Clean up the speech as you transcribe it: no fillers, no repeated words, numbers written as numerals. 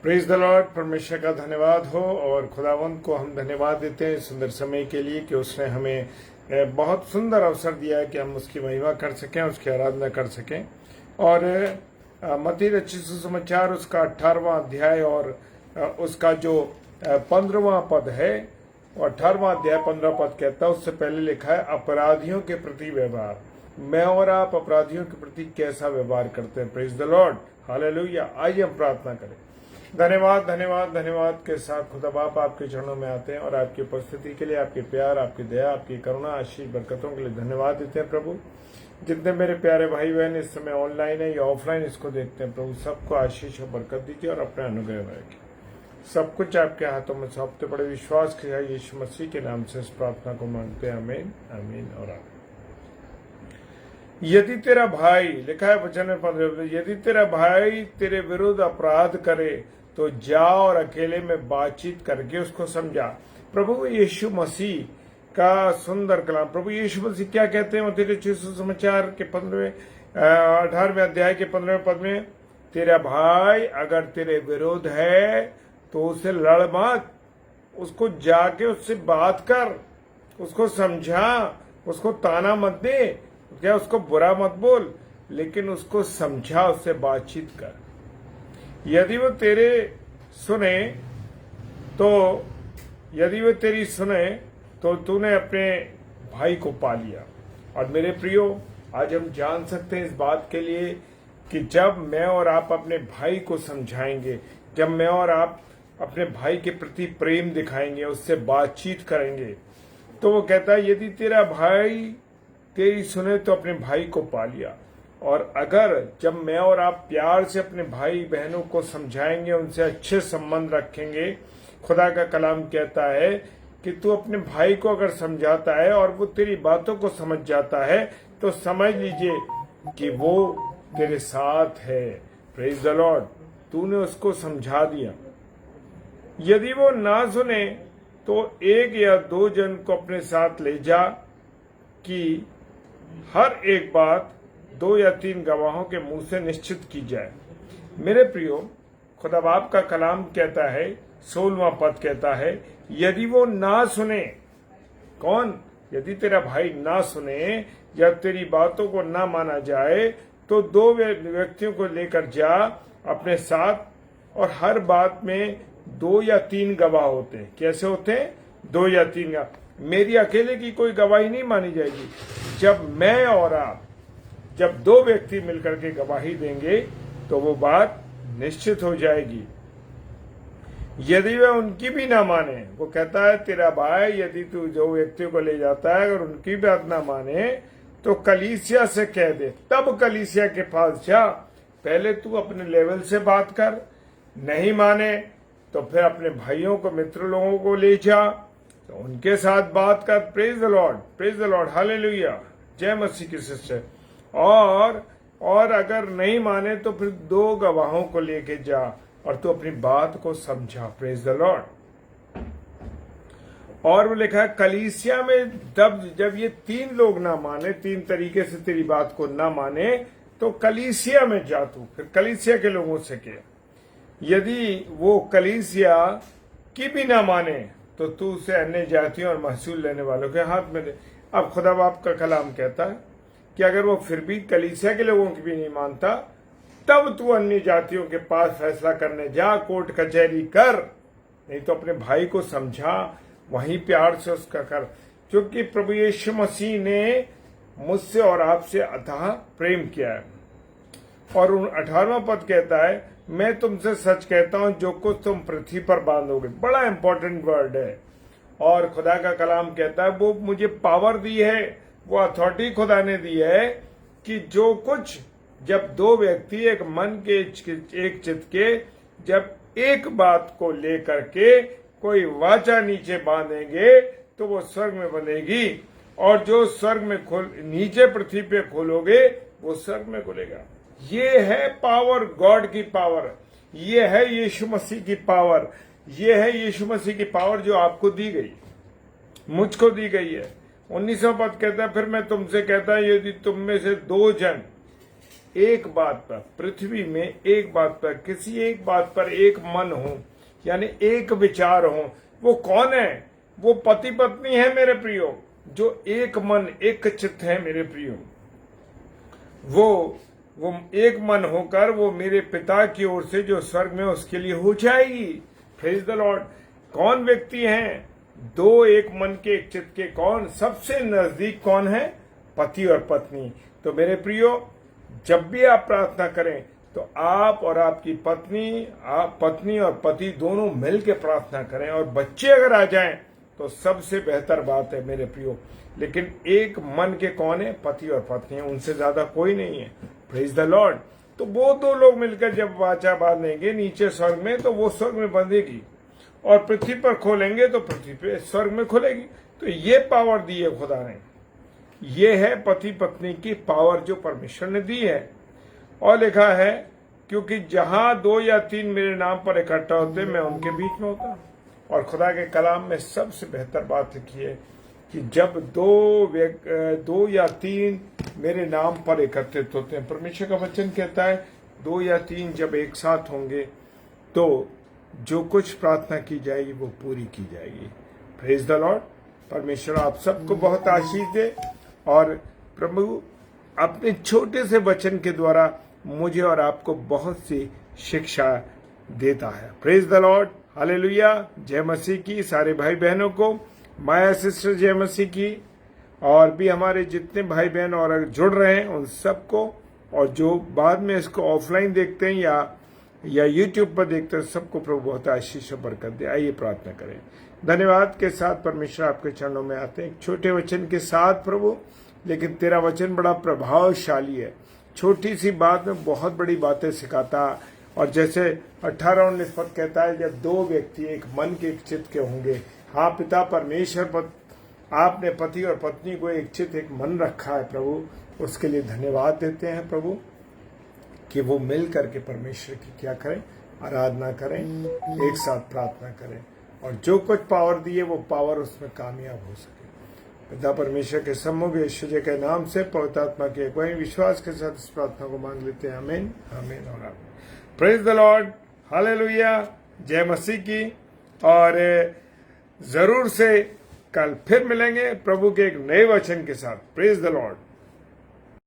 Praise the Lord. परमेश्वर का धन्यवाद हो और खुदावंत को हम धन्यवाद देते हैं सुंदर समय के लिए कि उसने हमें बहुत सुंदर अवसर दिया है कि हम उसकी महिमा कर सकें, उसकी आराधना कर सकें। और मत्ती रचित सुसमाचार उसका 18वां अध्याय और उसका जो 15वां पद है, 18वां अध्याय 15 पद कहता है, उससे पहले लिखा है अपराधियों के प्रति व्यवहार। मैं और आप अपराधियों के प्रति कैसा व्यवहार करते हैं? Praise the Lord, hallelujah. आइए हम प्रार्थना करें। धन्यवाद धन्यवाद धन्यवाद के साथ खुदा बाप आपके चरणों में आते हैं और आपकी उपस्थिति के लिए, आपके प्यार, आपकी दया, आपकी करुणा, आशीष, बरकतों के लिए धन्यवाद देते हैं प्रभु। जितने मेरे प्यारे भाई बहन इस समय ऑनलाइन है या ऑफलाइन इसको देखते हैं प्रभु, सबको आशीष और बरकत दीजिए और अपने अनुग्रह रखिए। सब कुछ आपके हाथों में सौंपते बड़े विश्वास के साथ यीशु मसीह के नाम से इस प्रार्थना को मांगते हैं, आमीन आमीन और आमीन। यदि तेरा भाई, लिखा है वचन में 15, यदि तेरा भाई तेरे विरुद्ध अपराध करे तो जा और अकेले में बातचीत करके उसको समझा। प्रभु यीशु मसीह का सुंदर कलाम। प्रभु यीशु मसीह क्या कहते हैं? मत्ती रचित सुसमाचार के 18वें अध्याय के 15वें पद में, तेरा भाई अगर तेरे विरोध है तो उसे लड़ मत, उसको जाके उससे बात कर, उसको समझा, उसको ताना मत दे, क्या उसको बुरा मत बोल, लेकिन उसको समझा, उससे बातचीत कर। यदि वो तेरे सुने तो, यदि वो तेरी सुने तो तूने अपने भाई को पा लिया। और मेरे प्रियो, आज हम जान सकते हैं इस बात के लिए कि जब मैं और आप अपने भाई को समझाएंगे, जब मैं और आप अपने भाई के प्रति प्रेम दिखाएंगे, उससे बातचीत करेंगे, तो वो कहता है यदि तेरा भाई तेरी सुने तो अपने भाई को पा लिया। और अगर जब मैं और आप प्यार से अपने भाई बहनों को समझाएंगे, उनसे अच्छे संबंध रखेंगे, खुदा का कलाम कहता है कि तू अपने भाई को अगर समझाता है और वो तेरी बातों को समझ जाता है तो समझ लीजिए कि वो तेरे साथ है। प्रेज द लॉर्ड, तूने उसको समझा दिया। यदि वो ना सुने तो 1 या 2 जन को अपने साथ ले जा कि हर एक बात 2 या 3 गवाहों के मुंह से निश्चित की जाए। मेरे प्रियो, खुदा बाप का कलाम कहता है, 16वां पद कहता है, यदि वो ना सुने, कौन? यदि तेरा भाई ना सुने या तेरी बातों को ना माना जाए तो 2 व्यक्तियों को लेकर जा अपने साथ, और हर बात में 2 या 3 गवाह होते हैं। कैसे होते हैं? 2 या 3 गवाह। मेरी अकेले की कोई गवाही नहीं मानी जाएगी। जब मैं और आप, जब 2 व्यक्ति मिलकर के गवाही देंगे तो वो बात निश्चित हो जाएगी। यदि वह उनकी भी ना माने, वो कहता है तेरा भाई यदि तू 2 व्यक्तियों को ले जाता है, अगर उनकी बात ना माने तो कलीसिया से कह दे, तब कलीसिया के पास जा। पहले तू अपने लेवल से बात कर, नहीं माने तो फिर अपने भाइयों को, मित्र लोगों को ले जा, तो उनके साथ बात कर। Praise the Lord, praise the Lord, hallelujah, जय मसीह की सिस्टर। और अगर नहीं माने तो फिर 2 गवाहों को लेके जा और तू अपनी बात को समझा। Praise the Lord. और वो लिखा है कलीसिया में जब ये 3 लोग ना माने, 3 तरीके से तेरी बात को ना माने, तो कलीसिया में जा तू, फिर कलीसिया के लोगों से कह। यदि वो कलीसिया की भी ना माने तो तू उसे अन्य जातियों और महसूल लेने वालों के हाथ में दे। अब खुदा बाप का कलाम कहता है कि अगर वो फिर भी कलीसिया के लोगों की भी नहीं मानता, तब तू अन्य जातियों के पास फैसला करने जा, कोर्ट कचहरी कर, नहीं तो अपने भाई को समझा, वहीं प्यार से उसका कर। क्योंकि प्रभु यीशु मसीह ने मुझसे और आपसे अथाह प्रेम किया है। और 18वां पद कहता है, मैं तुमसे सच कहता हूं जो कुछ तुम पृथ्वी पर बांधोगे। बड़ा इंपॉर्टेंट वर्ड है। और खुदा का कलाम कहता है वो मुझे पावर दी है, वो अथॉरिटी खुदा ने दी है कि जो कुछ, जब 2 व्यक्ति एक मन के, एक चित्त के, जब एक बात को लेकर के कोई वाचा नीचे बांधेंगे तो वो स्वर्ग में बंधेगी, और जो स्वर्ग में नीचे पृथ्वी पे खोलोगे वो स्वर्ग में खुलेगा। ये है पावर, गॉड की पावर। ये है यीशु मसीह की पावर। ये है यीशु मसीह की पावर जो आपको दी गई, मुझको दी गई है। 19वां पद कहता है, फिर मैं तुमसे कहता हूं यदि तुम में से 2 जन एक बात पर, पृथ्वी में एक बात पर, किसी एक बात पर एक मन हो, यानी एक विचार हो, वो कौन है? वो पति पत्नी है मेरे प्रियो, जो एक मन एक चित्त है मेरे प्रियो। वो एक मन होकर वो मेरे पिता की ओर से जो स्वर्ग में उसके लिए हो जाएगी। Praise the Lord. कौन व्यक्ति हैं दो एक मन के एक चित्त के? कौन सबसे नजदीक कौन है? पति और पत्नी। तो मेरे प्रियो, जब भी आप प्रार्थना करें तो आप और आपकी पत्नी और पति दोनों मिलकर प्रार्थना करें, और बच्चे अगर आ जाएं तो सबसे बेहतर बात है मेरे प्रियो। लेकिन एक मन के कौन है? पति और पत्नी है, उनसे ज्यादा कोई नहीं है। Praise the Lord. तो वो दो लोग मिलकर जब वाचा बांधेंगे नीचे स्वर्ग में, तो वो स्वर्ग में बंधेगी, और पृथ्वी पर खोलेंगे तो पृथ्वी पे स्वर्ग में खुलेगी। तो ये पावर दी है खुदा ने। ये है पति पत्नी की पावर जो परमेश्वर ने दी है। और लिखा है, क्योंकि जहां 2 या 3 मेरे नाम पर इकट्ठा होते मैं उनके बीच में होता। और खुदा के कलाम में सबसे बेहतर बात लिखी है कि जब 2 या 3 मेरे नाम पर एकत्रित होते हैं, परमेश्वर का वचन कहता है 2 या 3 जब एक साथ होंगे तो जो कुछ प्रार्थना की जाएगी वो पूरी की जाएगी। Praise the Lord. परमेश्वर आप सबको बहुत आशीष दे, और प्रभु अपने छोटे से वचन के द्वारा मुझे और आपको बहुत सी शिक्षा देता है। Praise the Lord. हालेलुया। जय मसीह की। सारे भाई बहनों को माया सिस्टर जय मसीह की, और भी हमारे जितने भाई बहन और जुड़ रहे हैं उन सबको, और जो बाद में इसको ऑफलाइन देखते हैं या यूट्यूब पर देखते हैं, सबको प्रभु बहुत आशीष और बरकत दे। आइए प्रार्थना करें। धन्यवाद के साथ परमेश्वर आपके चरणों में आते हैं, एक छोटे वचन के साथ प्रभु, लेकिन तेरा वचन बड़ा प्रभावशाली है। छोटी सी बात में बहुत बड़ी बातें सिखाता। और जैसे 18-19 पद कहता है, जब 2 व्यक्ति एक मन के एक चित्त के होंगे। हाँ पिता परमेश्वर, आपने पति और पत्नी को एक चित्त एक मन रखा है प्रभु, उसके लिए धन्यवाद देते हैं प्रभु, कि वो मिल करके परमेश्वर की क्या करें? आराधना करें, एक साथ प्रार्थना करें, और जो कुछ पावर दी है वो पावर उसमें कामयाब हो सके। पिता परमेश्वर के सम्मुख यीशु जी के नाम से पवित्र आत्मा के वही विश्वास के साथ इस प्रार्थना को मांग लेते हैं। आमीन, आमीन और आमीन। Praise the Lord. हालेलुया। जय मसीह की। और जरूर से कल फिर मिलेंगे प्रभु के एक नए वचन के साथ। Praise the Lord.